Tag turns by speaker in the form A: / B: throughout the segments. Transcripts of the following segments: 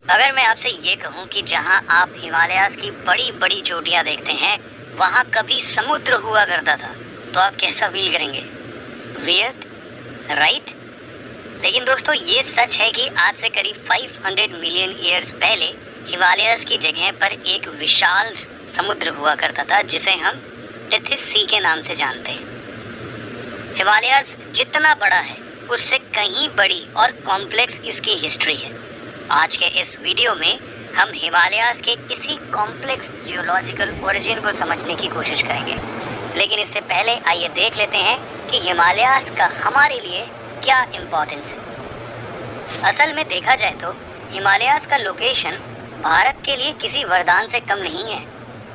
A: अगर मैं आपसे ये कहूँ कि जहाँ आप हिमालयाज़ की बड़ी बड़ी चोटियाँ देखते हैं वहाँ कभी समुद्र हुआ करता था, तो आप कैसा फील करेंगे? Weird, right? लेकिन दोस्तों ये सच है कि आज से करीब 500 मिलियन ईयर्स पहले हिमालयाज़ की जगह पर एक विशाल समुद्र हुआ करता था जिसे हम टेथिस सी के नाम से जानते हैं। हिमालयाज़ जितना बड़ा है उससे कहीं बड़ी और कॉम्प्लेक्स इसकी हिस्ट्री है। आज के इस वीडियो में हम हिमालयाज़ के इसी कॉम्प्लेक्स जियोलॉजिकल ओरिजिन को समझने की कोशिश करेंगे। लेकिन इससे पहले आइए देख लेते हैं कि हिमालयाज़ का हमारे लिए क्या इम्पोर्टेंस है। असल में देखा जाए तो हिमालयाज़ का लोकेशन भारत के लिए किसी वरदान से कम नहीं है।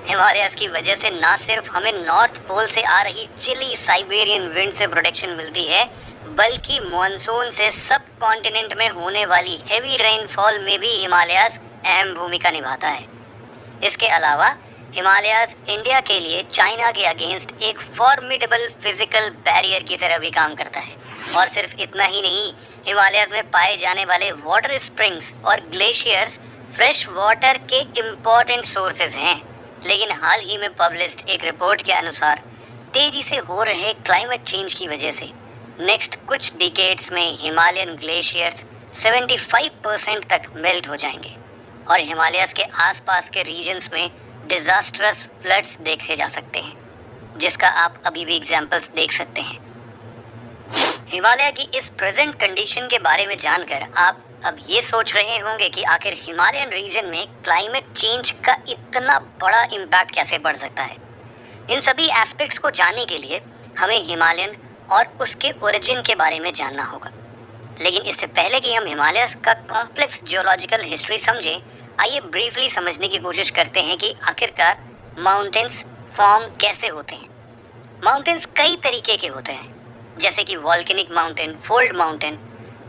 A: हिमालयाज़ की वजह से ना सिर्फ हमें नॉर्थ पोल से आ रही चिली साइबेरियन विंड से प्रोटेक्शन मिलती है, बल्कि मॉनसून से सब कॉन्टिनेंट में होने वाली हेवी रेनफॉल में भी हिमालयाज़ अहम भूमिका निभाता है। इसके अलावा हिमालयाज़ इंडिया के लिए चाइना के अगेंस्ट एक फॉर्मिडेबल फिजिकल बैरियर की तरह भी काम करता है। और सिर्फ इतना ही नहीं, हिमालयाज़ में पाए जाने वाले वाटर स्प्रिंग्स और ग्लेशियर्स फ्रेश वाटर के इम्पॉर्टेंट सोर्सेज हैं। लेकिन हाल ही में पब्लिश्ड एक रिपोर्ट के अनुसार तेज़ी से हो रहे क्लाइमेट चेंज की वजह से नेक्स्ट कुछ डिकेड्स में हिमालयन ग्लेशियर्स 75% तक मेल्ट हो जाएंगे और हिमालयाज़ के आसपास के रीजन्स में डिज़ास्ट्रस फ्लड्स देखे जा सकते हैं, जिसका आप अभी भी एग्जाम्पल्स देख सकते हैं। हिमालय की इस प्रेजेंट कंडीशन के बारे में जानकर आप अब ये सोच रहे होंगे कि आखिर हिमालयन रीजन में क्लाइमेट चेंज का इतना बड़ा इम्पैक्ट कैसे बढ़ सकता है। इन सभी एस्पेक्ट्स को जानने के लिए हमें हिमालयन और उसके ओरिजिन के बारे में जानना होगा। लेकिन इससे पहले कि हम हिमालयाज़ का कॉम्प्लेक्स जियोलॉजिकल हिस्ट्री समझें, आइए ब्रीफली समझने की कोशिश करते हैं कि आखिरकार माउंटेन्स फॉर्म कैसे होते हैं। माउंटेन्स कई तरीके के होते हैं, जैसे कि volcanic mountain, fold mountain,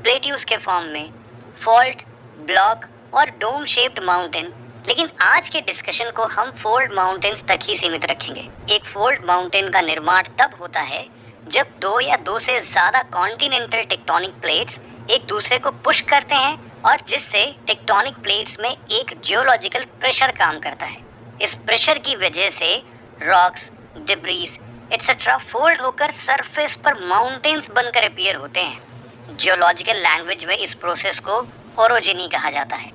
A: plateaus के फॉर्म में, फॉल्ट, ब्लॉक और डोम शेप्ड माउंटेन। लेकिन आज के डिस्कशन को हम फोल्ड माउंटेन्स तक ही सीमित रखेंगे। एक फोल्ड माउंटेन का निर्माण तब होता है जब दो या दो से ज़्यादा कॉन्टिनेंटल टेक्टोनिक प्लेट्स एक दूसरे को पुश करते हैं और जिससे टेक्टोनिक प्लेट्स में एक जियोलॉजिकल प्रेशर काम करता है। इस प्रेशर की वजह से रॉक्स, डिब्रीज एटसेट्रा फोल्ड होकर सरफेस पर माउंटेन्स बनकर अपीयर होते हैं। जियोलॉजिकल लैंग्वेज में इस प्रोसेस को ओरोजेनी कहा जाता है।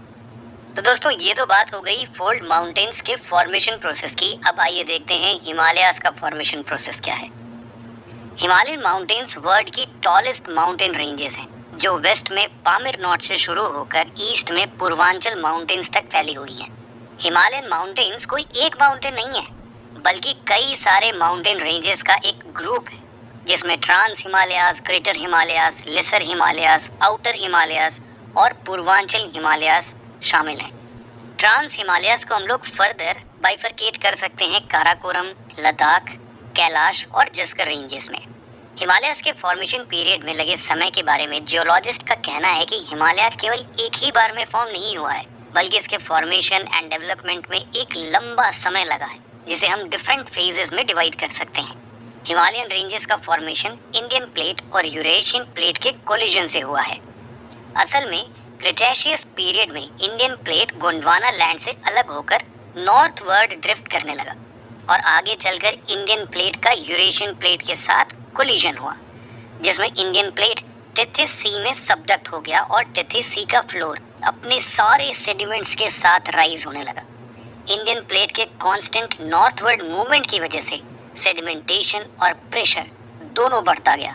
A: तो दोस्तों ये तो बात हो गई फोल्ड माउंटेन्स के फॉर्मेशन प्रोसेस की। अब आइए देखते हैं हिमालयाज़ का फॉर्मेशन प्रोसेस क्या है। हिमालयन माउंटेन्स वर्ल्ड की टॉलेस्ट माउंटेन रेंजेस हैं, जो वेस्ट में पामिर नॉट से शुरू होकर ईस्ट में पूर्वांचल माउंटेन्स तक फैली हुई हैं। हिमालयन माउंटेन्स कोई एक माउंटेन नहीं है, बल्कि कई सारे माउंटेन रेंजेस का एक ग्रुप है, जिसमें trans Himalayas, greater Himalayas, lesser Himalayas, outer Himalayas और पूर्वांचल हिमालयाज़ शामिल हैं। ट्रांस हिमालयाज़ को हम लोग फर्दर बाइफरकेट कर सकते हैं काराकोरम, लद्दाख, कैलाश और जस्कर रेंजेस में। हिमालयाज़ के फॉर्मेशन पीरियड में लगे समय के बारे में जियोलॉजिस्ट का कहना है कि हिमालय केवल एक ही बार में फॉर्म नहीं हुआ है, बल्कि इसके फॉर्मेशन एंड डेवलपमेंट में एक लंबा समय लगा है, जिसे हम डिफरेंट फेजेस में डिवाइड कर सकते हैं। हिमालयन रेंजेस का फॉर्मेशन इंडियन प्लेट और यूरेशियन प्लेट के कोलिजन से हुआ है। असल में क्रिटेशियस पीरियड में इंडियन प्लेट गोंडवाना लैंड से अलग होकर नॉर्थवर्ड ड्रिफ्ट करने लगा और आगे चलकर इंडियन प्लेट का यूरेशियन प्लेट के साथ कोलिजन हुआ, जिसमें इंडियन प्लेट टेथिस सी में सबडक्ट हो गया और टेथिस सी का फ्लोर अपने सारे सेडिमेंट्स के साथ राइज होने लगा। इंडियन प्लेट के कांस्टेंट नॉर्थवर्ड मूवमेंट की वजह से सेडिमेंटेशन और प्रेशर दोनों बढ़ता गया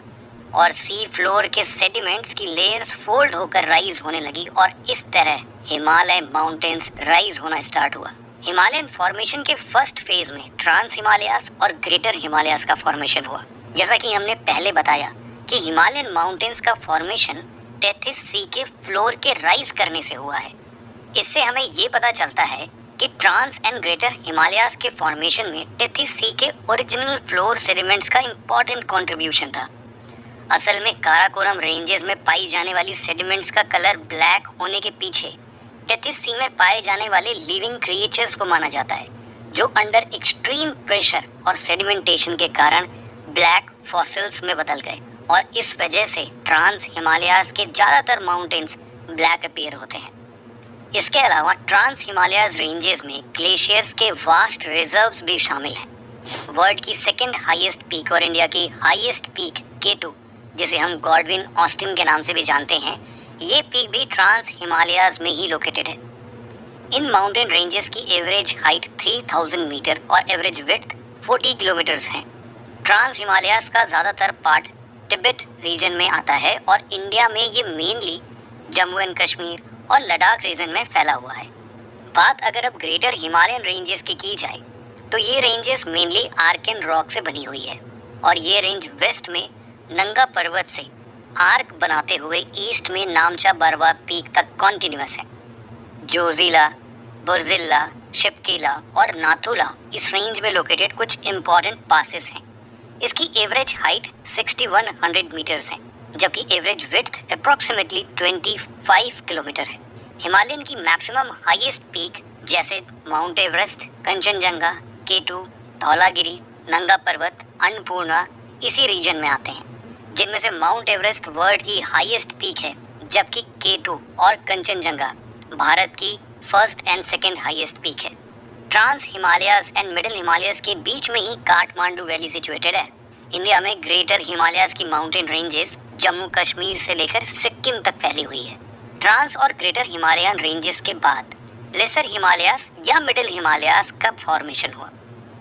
A: और सी फ्लोर के सेडिमेंट्स की लेयर्स फोल्ड होकर राइज होने लगी और इस तरह हिमालय माउंटेन्स राइज होना स्टार्ट हुआ। हिमालयन फॉर्मेशन के फर्स्ट फेज में ट्रांस हिमालयाज़ और ग्रेटर हिमालयाज़ का फॉर्मेशन हुआ। जैसा कि हमने पहले बताया कि हिमालयन माउंटेन्स का फॉर्मेशन टेथिस सी के फ्लोर के राइज करने से हुआ है। इससे हमें ये पता चलता है कि ट्रांस एंड ग्रेटर हिमालयाज़ के फॉर्मेशन में टेथिस सी के ओरिजिनल फ्लोर सेडिमेंट्स का इम्पॉर्टेंट कंट्रीब्यूशन था। असल में काराकोरम रेंजेस में पाई जाने वाली सेडिमेंट्स का कलर ब्लैक होने के पीछे टेथिस सी में पाए जाने वाले लिविंग क्रिएचर्स को माना जाता है, जो अंडर एक्सट्रीम प्रेशर और सेडिमेंटेशन के कारण ब्लैक फॉसिल्स में बदल गए और इस वजह से ट्रांस हिमालयाज़ के ज़्यादातर माउंटेन्स ब्लैक अपीयर होते हैं। इसके अलावा ट्रांस हिमालयाज रेंजेस में ग्लेशियर्स के वास्ट रिजर्व्स भी शामिल हैं। वर्ल्ड की सेकंड हाईएस्ट पीक और इंडिया की हाईएस्ट पीक K2, जिसे हम गॉडविन ऑस्टिन के नाम से भी जानते हैं, ये पीक भी ट्रांस हिमालयाज में ही लोकेटेड है। इन माउंटेन रेंजेस की एवरेज हाइट 3000 मीटर और एवरेज विड्थ 40 किलोमीटर्स है। ट्रांस हिमालयाज का ज़्यादातर पार्ट तिब्बत रीजन में आता है और इंडिया में ये मेनली जम्मू एंड कश्मीर और लद्दाख रीजन में फैला हुआ है। बात अगर अब ग्रेटर हिमालयन रेंजेस की जाए तो ये रेंजेस मेनली आर्कन रॉक से बनी हुई है और ये रेंज वेस्ट में नंगा पर्वत से आर्क बनाते हुए ईस्ट में नामचा बरवा पीक तक कॉन्टिन्यूस है। जोजिला, बुर्जिल्ला, शिपकीला और नाथुला इस रेंज में लोकेटेड कुछ इम्पॉर्टेंट पासेस हैं। इसकी एवरेज हाइट 6100 मीटर्स है, जबकि एवरेज विड्थ अप्रॉक्सीमेटली 25 किलोमीटर है। हिमालयन की मैक्सिमम हाईएस्ट पीक जैसे mount Everest, Kanchenjunga, K2, Dhaulagiri, नंगा पर्वत, अन्नपूर्णा इसी रीजन में आते हैं, जिनमें से माउंट एवरेस्ट वर्ल्ड की हाईएस्ट पीक है, जबकि K2 और कंचनजंगा भारत की first and second highest peak है। Trans Himalayas and middle Himalayas के बीच में ही काठमांडू वैली सिचुएटेड है। इंडिया में ग्रेटर हिमालयाज की माउंटेन रेंजेस जम्मू कश्मीर से लेकर सिक्किम तक फैली हुई है। ट्रांस और ग्रेटर हिमालयन रेंजेस के बाद लेसर हिमालयाज या मिडिल हिमालयाज का फॉर्मेशन हुआ।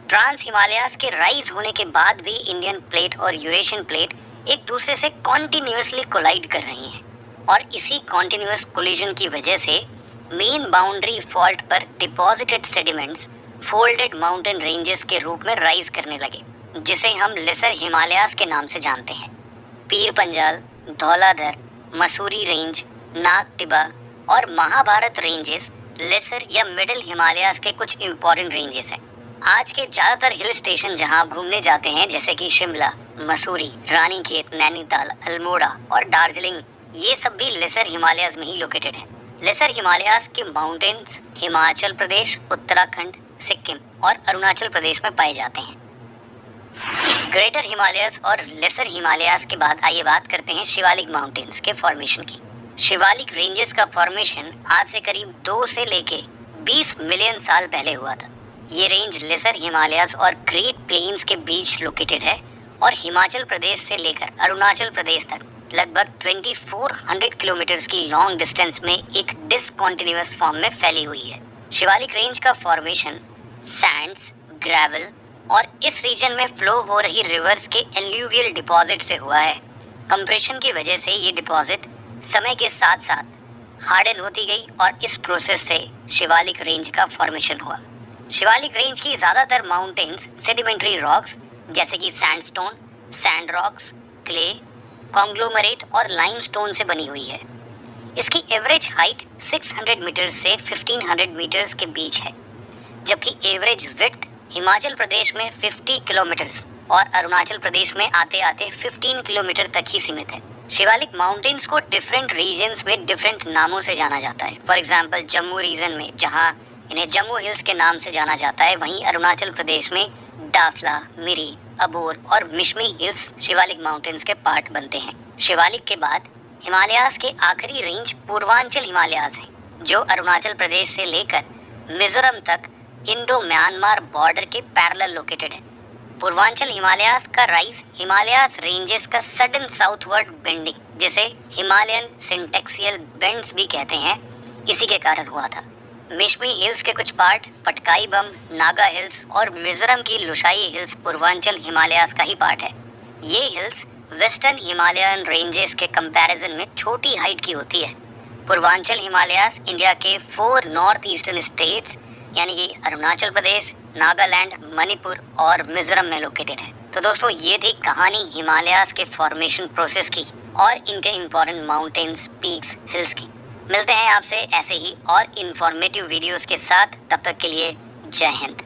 A: ट्रांस हिमालयाज के राइज होने के बाद भी इंडियन प्लेट और यूरेशियन प्लेट एक दूसरे से कॉन्टिन्यूसली कोलाइड कर रही हैं और इसी कॉन्टिन्यूस कोलिजन की वजह से मेन बाउंड्री फॉल्ट पर deposited sediments folded mountain ranges के रूप में राइज करने लगे, जिसे हम लेसर हिमालयाज के नाम से जानते हैं। पीर पंजाल, धौलाधर, मसूरी रेंज, नाग टिबा और महाभारत रेंजेस लेसर या मिडिल हिमालयाज के कुछ इम्पॉर्टेंट रेंजेस हैं। आज के ज़्यादातर हिल स्टेशन जहां आप घूमने जाते हैं, जैसे कि शिमला, मसूरी, रानीखेत, नैनीताल, अल्मोड़ा और दार्जिलिंग, ये सब भी लेसर हिमालयाज में ही लोकेटेड हैं। लेसर हिमालयाज के माउंटेन्स हिमाचल प्रदेश, उत्तराखंड, सिक्किम और अरुणाचल प्रदेश में पाए जाते हैं। ग्रेटर हिमालयाज और लेसर हिमालयाज के बाद आइए बात करते हैं शिवालिक माउंटेन्स के फॉर्मेशन की। शिवालिक रेंजेस का फॉर्मेशन आज से करीब 2 से लेके 20 मिलियन साल पहले हुआ था। ये रेंज लेसर हिमालयाज और ग्रेट प्लेन्स के बीच लोकेटेड है और हिमाचल प्रदेश से लेकर अरुणाचल प्रदेश तक लगभग 2400 किलोमीटर्स की लॉन्ग डिस्टेंस में एक डिसकॉन्टिन्यूअस फॉर्म में फैली हुई है। शिवालिक रेंज का फॉर्मेशन सैंड्स, ग्रेवल और इस रीजन में फ्लो हो रही रिवर्स के एल्यूवियल डिपॉजिट से हुआ है। कंप्रेशन की वजह से ये डिपॉजिट समय के साथ साथ हार्डन होती गई और इस प्रोसेस से शिवालिक रेंज का फॉर्मेशन हुआ। शिवालिक रेंज की ज़्यादातर माउंटेन्स सेडिमेंट्री रॉक्स जैसे कि sandstone, sand rocks, clay, conglomerate और लाइमस्टोन से बनी हुई है। इसकी एवरेज हाइट 600 मीटर से 1500 मीटर्स के बीच है, जबकि एवरेज विड्थ हिमाचल प्रदेश में 50 किलोमीटर्स और अरुणाचल प्रदेश में आते आते 15 किलोमीटर तक ही सीमित है। शिवालिक माउंटेन्स को डिफरेंट रीजन्स में डिफरेंट नामों से जाना जाता है। फॉर एग्जांपल जम्मू रीजन में जहां इन्हें जम्मू हिल्स के नाम से जाना जाता है, वहीं अरुणाचल प्रदेश में डाफला, मिरी, अबोर और मिशमी हिल्स शिवालिक माउंटेन्स के पार्ट बनते हैं। शिवालिक के बाद हिमालयाज के आखिरी रेंज पूर्वांचल हिमालयाज हैं, जो अरुणाचल प्रदेश से लेकर मिजोरम तक इंडो म्यांमार बॉर्डर के पैरेलल लोकेटेड है। पूर्वांचल हिमालयाज का राइज हिमालयाज रेंजेस का सडन साउथवर्ड बेंडिंग, जिसे हिमालयन सिंटेक्सियल बेंड्स भी कहते हैं, इसी के कारण हुआ था। मिशमी हिल्स के कुछ पार्ट पटकाई बम, नागा हिल्स और मिजोरम की लुशाई हिल्स पूर्वांचल हिमालयाज का ही पार्ट है। ये हिल्स वेस्टर्न हिमालयन रेंजेस के कंपैरिजन में छोटी हाइट की होती है। पूर्वांचल हिमालयाज इंडिया के 4 नॉर्थ ईस्टर्न स्टेट्स यानी कि अरुणाचल प्रदेश, नागालैंड, मणिपुर और मिजोरम में लोकेटेड है। तो दोस्तों, ये थी कहानी हिमालयाज के फॉर्मेशन प्रोसेस की और इनके इम्पोर्टेंट माउंटेन्स, पीक्स, हिल्स की। मिलते हैं आपसे ऐसे ही और इन्फॉर्मेटिव वीडियोस के साथ। तब तक के लिए जय हिंद।